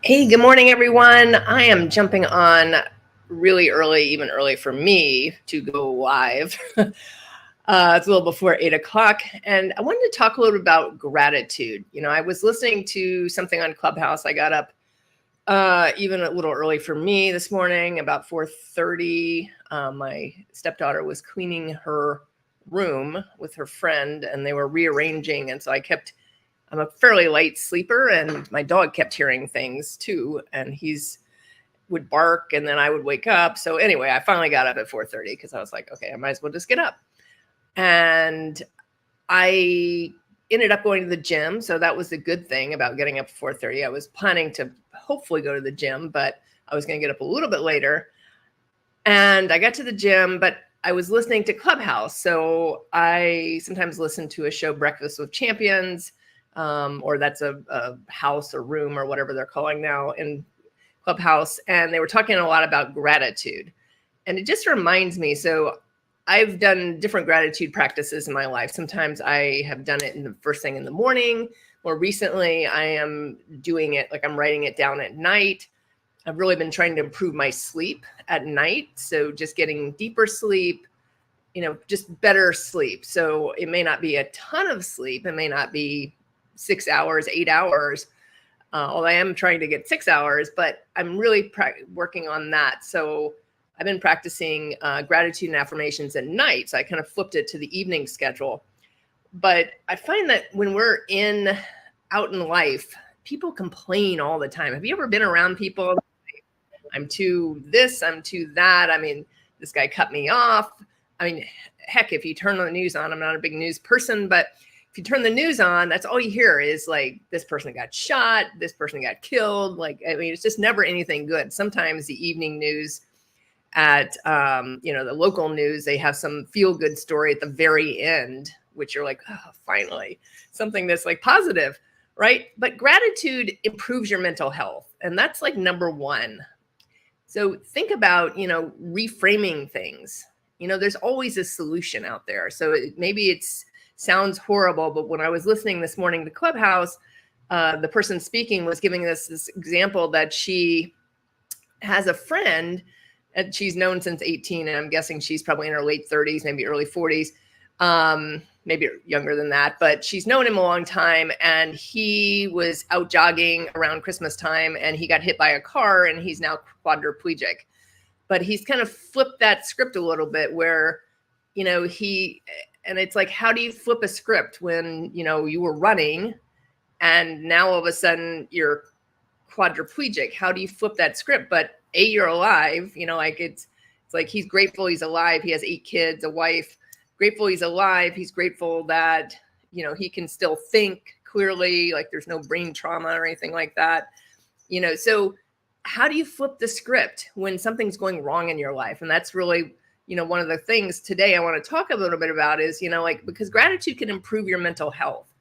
Hey, good morning, everyone. I am jumping on really early, even early for me to go live. It's a little before 8 o'clock, and I wanted to talk a little bit about gratitude. I was listening to something on Clubhouse. I got up even a little early for me this morning, about 4:30. My stepdaughter was cleaning her room with her friend, and they were rearranging, and so I'm a fairly light sleeper, and my dog kept hearing things too, and he's would bark, and then I would wake up. So anyway, I finally got up at 4:30 because I was like, okay, I might as well just get up. And I ended up going to the gym, so that was the good thing about getting up at 4:30. I was planning to hopefully go to the gym, but I was going to get up a little bit later. And I got to the gym, but I was listening to Clubhouse. So I sometimes listen to a show, Breakfast with Champions, or that's a house or room or whatever they're calling now in Clubhouse. And they were talking a lot about gratitude. And it just reminds me. So I've done different gratitude practices in my life. Sometimes I have done it in the first thing in the morning. More recently, I am doing it like I'm writing it down at night. I've really been trying to improve my sleep at night. So just getting deeper sleep, just better sleep. So it may not be a ton of sleep. It may not be 6 hours, 8 hours. Although I am trying to get 6 hours, but I'm really working on that. So I've been practicing gratitude and affirmations at night. So I kind of flipped it to the evening schedule. But I find that when we're out in life, people complain all the time. Have you ever been around people? I'm too this, I'm too that. I mean, this guy cut me off. I mean, heck, if you turn the news on, I'm not a big news person, but if you turn the news on, that's all you hear is like, this person got shot, this person got killed. Like, I mean, it's just never anything good. Sometimes the evening news at, the local news, they have some feel good story at the very end, which you're like, oh, finally, something that's like positive, right? But gratitude improves your mental health. And that's like number one. So think about, reframing things. There's always a solution out there. So maybe it sounds horrible, but when I was listening this morning to Clubhouse, the person speaking was giving us this example that she has a friend and she's known since 18, and I'm guessing she's probably in her late 30s, maybe early 40s, maybe younger than that, but she's known him a long time, and he was out jogging around Christmas time, and he got hit by a car, and he's now quadriplegic. But he's kind of flipped that script a little bit where, and it's like, how do you flip a script when, you were running and now all of a sudden you're quadriplegic? How do you flip that script? But you're alive, it's like, he's grateful he's alive. He has 8 kids, a wife, grateful he's alive. He's grateful that, he can still think clearly, like there's no brain trauma or anything like that. So how do you flip the script when something's going wrong in your life? And that's really, one of the things today I want to talk a little bit about is, because gratitude can improve your mental health.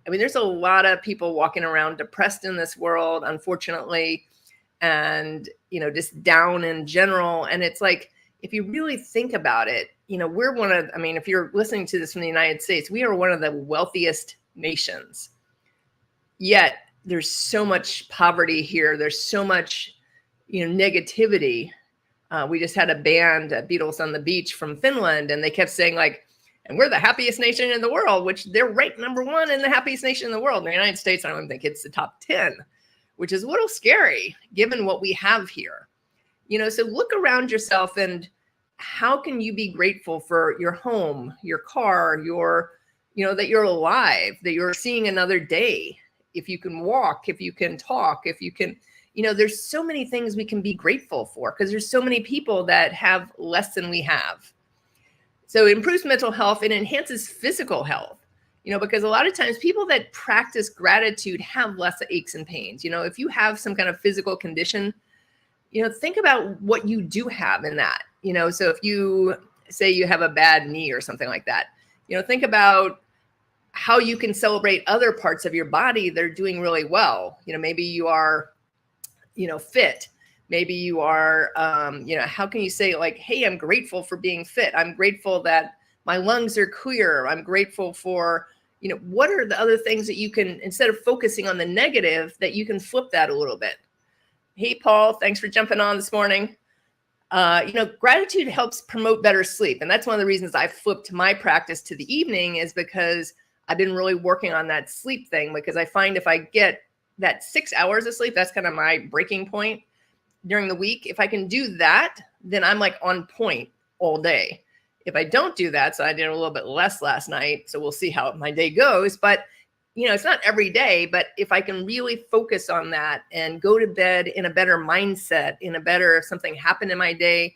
I mean, there's a lot of people walking around depressed in this world, unfortunately, and, just down in general. And it's like, if you really think about it, we're if you're listening to this from the United States, we are one of the wealthiest nations. Yet there's so much poverty here. There's so much, negativity. We just had a band, Beatles on the Beach from Finland, and they kept saying like, and we're the happiest nation in the world, which they're ranked number 1 in the happiest nation in the world. In the United States, I don't even think it's the top 10, which is a little scary given what we have here. So look around yourself, and how can you be grateful for your home, your car, that you're alive, that you're seeing another day. If you can walk, if you can talk, if you can, there's so many things we can be grateful for, because there's so many people that have less than we have. So it improves mental health. It enhances physical health, because a lot of times people that practice gratitude have less aches and pains. If you have some kind of physical condition, think about what you do have in that. So if you say you have a bad knee or something like that, think about how you can celebrate other parts of your body that are doing really well. Maybe you are, fit. Maybe you are, how can you say like, hey, I'm grateful for being fit. I'm grateful that my lungs are clear. I'm grateful for, what are the other things that you can, instead of focusing on the negative, that you can flip that a little bit. Hey, Paul, thanks for jumping on this morning. Gratitude helps promote better sleep. And that's one of the reasons I flipped my practice to the evening, is because I've been really working on that sleep thing, because I find if I get that 6 hours of sleep, that's kind of my breaking point during the week. If I can do that, then I'm like on point all day. If I don't do that, so I did a little bit less last night, so we'll see how my day goes. But it's not every day, but if I can really focus on that and go to bed in a better mindset, if something happened in my day,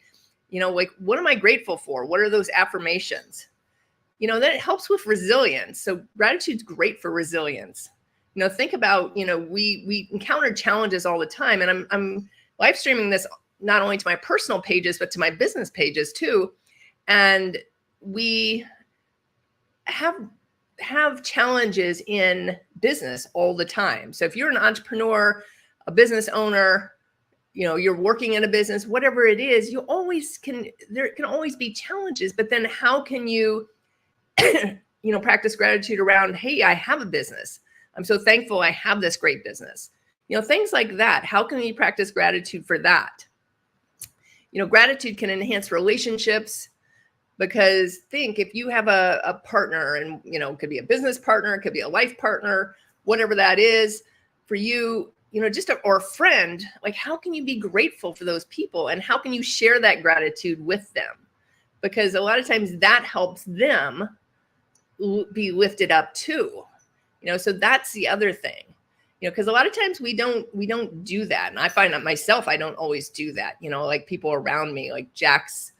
like, what am I grateful for? What are those affirmations? Then it helps with resilience. So gratitude's great for resilience. Think about, we encounter challenges all the time, and I'm live streaming this not only to my personal pages, but to my business pages too. And we have challenges in business all the time. So if you're an entrepreneur, a business owner, you're working in a business, whatever it is, there can always be challenges. But then how can you, practice gratitude around, hey, I have a business. I'm so thankful I have this great business. Things like that. How can we practice gratitude for that? Gratitude can enhance relationships. Because think, if you have a partner, and it could be a business partner, it could be a life partner, whatever that is for you, or a friend, like, how can you be grateful for those people, and how can you share that gratitude with them? Because a lot of times that helps them be lifted up too. So that's the other thing. Because a lot of times we don't do that, and I find that myself, I don't always do that. Like, people around me, like, Jack's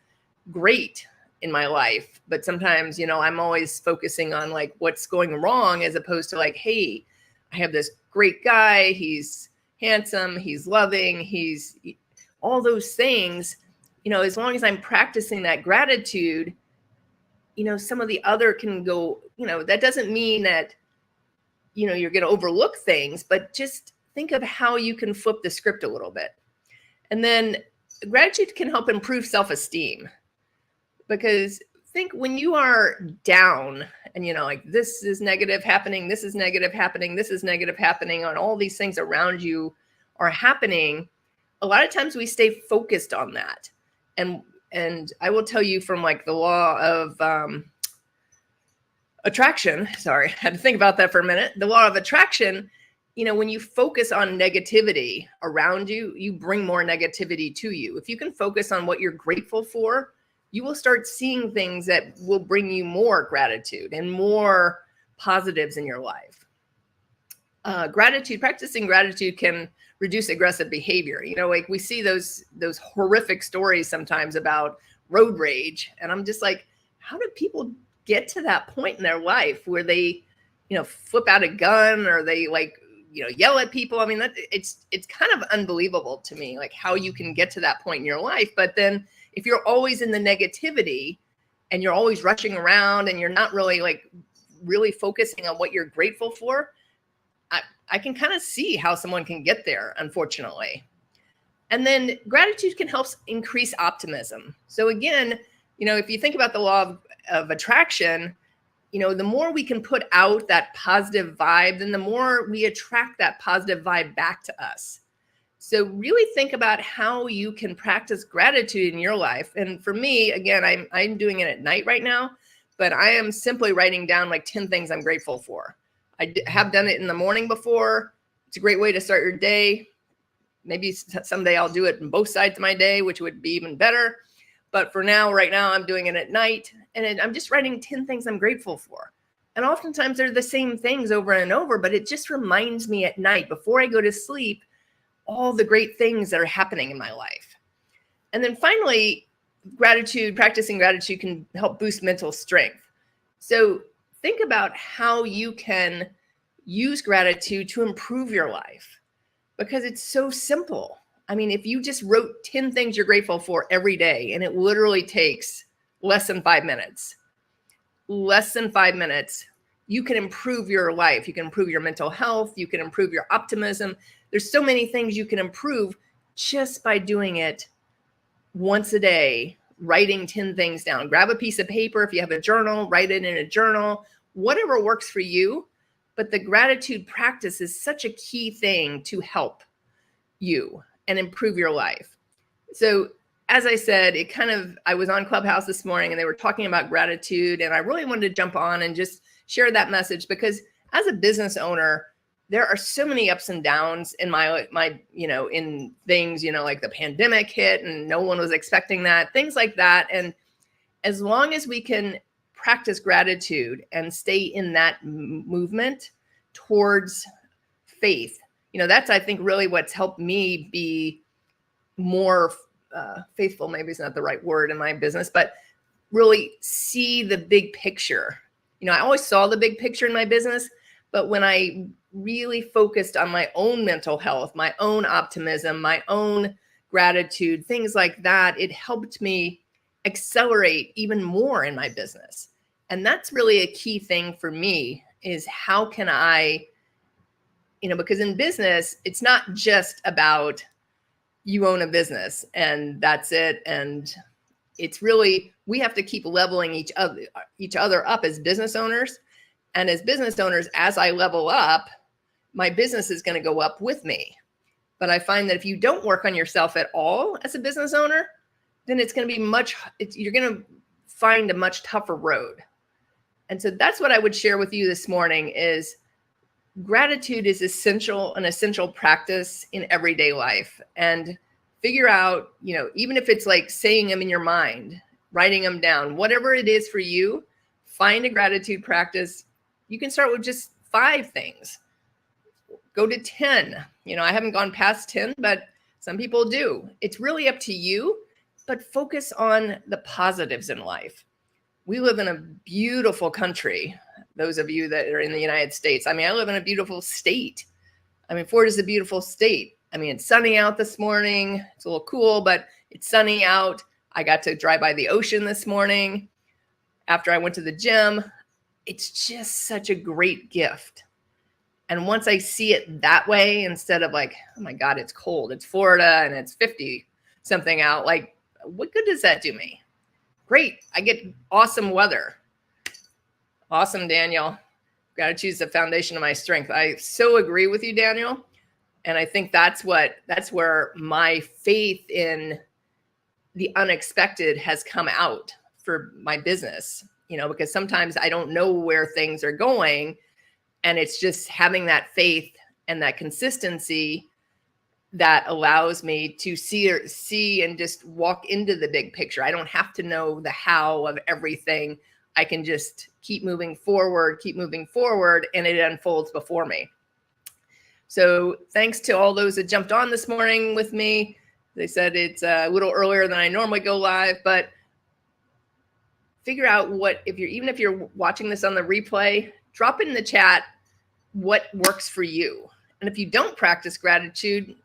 great in my life, but sometimes, I'm always focusing on like what's going wrong, as opposed to like, hey, I have this great guy, he's handsome, he's loving, he's all those things. As long as I'm practicing that gratitude, some of the other can go, that doesn't mean that, you're going to overlook things, but just think of how you can flip the script a little bit. And then gratitude can help improve self-esteem. Because think, when you are down and, like, this is negative happening, this is negative happening, this is negative happening, and all these things around you are happening, a lot of times we stay focused on that. And I will tell you from like the law of attraction, sorry, I had to think about that for a minute. The law of attraction, when you focus on negativity around you, you bring more negativity to you. If you can focus on what you're grateful for, you will start seeing things that will bring you more gratitude and more positives in your life. Practicing gratitude can reduce aggressive behavior. Like, we see those horrific stories sometimes about road rage. And I'm just like, how do people get to that point in their life where they, flip out a gun, or they yell at people? I mean, it's kind of unbelievable to me, like, how you can get to that point in your life. But then if you're always in the negativity and you're always rushing around and you're not really focusing on what you're grateful for, I can kind of see how someone can get there, unfortunately. And then gratitude can help increase optimism. So again, if you think about the law of attraction, the more we can put out that positive vibe, then the more we attract that positive vibe back to us. So really think about how you can practice gratitude in your life. And for me, again, I'm doing it at night right now, but I am simply writing down like 10 things I'm grateful for. I have done it in the morning before. It's a great way to start your day. Maybe someday I'll do it in both sides of my day, which would be even better. But for now, right now, I'm doing it at night, and I'm just writing 10 things I'm grateful for. And oftentimes they're the same things over and over, but it just reminds me at night before I go to sleep all the great things that are happening in my life. And then finally, practicing gratitude can help boost mental strength. So think about how you can use gratitude to improve your life, because it's so simple. I mean, if you just wrote 10 things you're grateful for every day, and it literally takes less than 5 minutes, you can improve your life. You can improve your mental health. You can improve your optimism. There's so many things you can improve just by doing it once a day, writing 10 things down. Grab a piece of paper. If you have a journal, write it in a journal, whatever works for you. But the gratitude practice is such a key thing to help you. and improve your life. So as I said, I was on Clubhouse this morning and they were talking about gratitude, and I really wanted to jump on and just share that message, because as a business owner, there are so many ups and downs in my in things, like the pandemic hit and no one was expecting that, things like that. And as long as we can practice gratitude and stay in that movement towards faith, that's, I think, really what's helped me be more faithful, maybe is not the right word in my business, but really see the big picture. I always saw the big picture in my business, but when I really focused on my own mental health, my own optimism, my own gratitude, things like that, it helped me accelerate even more in my business. And that's really a key thing for me, is how can I, because in business, it's not just about you own a business and that's it. And it's really, we have to keep leveling each other up as business owners. And as business owners, as I level up, my business is going to go up with me. But I find that if you don't work on yourself at all as a business owner, then it's going to be you're going to find a much tougher road. And so that's what I would share with you this morning, is gratitude is an essential practice in everyday life. And figure out, even if it's like saying them in your mind, writing them down, whatever it is for you, find a gratitude practice. You can start with just 5 things. Go to 10. I haven't gone past 10, but some people do. It's really up to you, but focus on the positives in life. We live in a beautiful country. Those of you that are in the United States, I live in a beautiful state. Florida is a beautiful state. It's sunny out this morning. It's a little cool, but it's sunny out. I got to drive by the ocean this morning after I went to the gym. It's just such a great gift. And once I see it that way, instead of like, oh my God, it's cold, it's Florida and it's 50 something out, like, what good does that do me? Great. I get awesome weather. Awesome, Daniel. Gratitude is the foundation of my strength. I so agree with you, Daniel. And I think that's where my faith in the unexpected has come out for my business, because sometimes I don't know where things are going. And it's just having that faith and that consistency that allows me to see and just walk into the big picture. I don't have to know the how of everything. I can just keep moving forward, and it unfolds before me. So thanks to all those that jumped on this morning with me. They said it's a little earlier than I normally go live, but figure out even if you're watching this on the replay, drop it in the chat what works for you. And if you don't practice gratitude,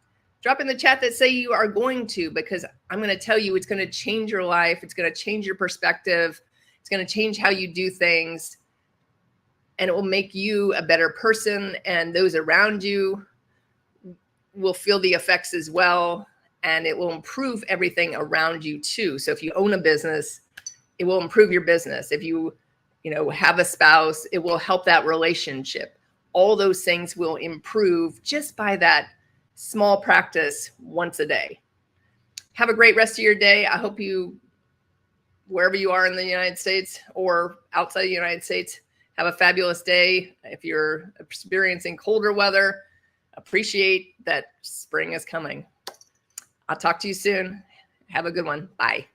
drop in the chat that say you are going to, because I'm going to tell you it's going to change your life. It's going to change your perspective. It's going to change how you do things. And it will make you a better person, and those around you will feel the effects as well. And it will improve everything around you too. So if you own a business, it will improve your business. If you have a spouse, it will help that relationship. All those things will improve just by that small practice once a day. Have a great rest of your day. I hope wherever you are in the United States or outside the United States, have a fabulous day. If you're experiencing colder weather, appreciate that spring is coming. I'll talk to you soon. Have a good one. Bye.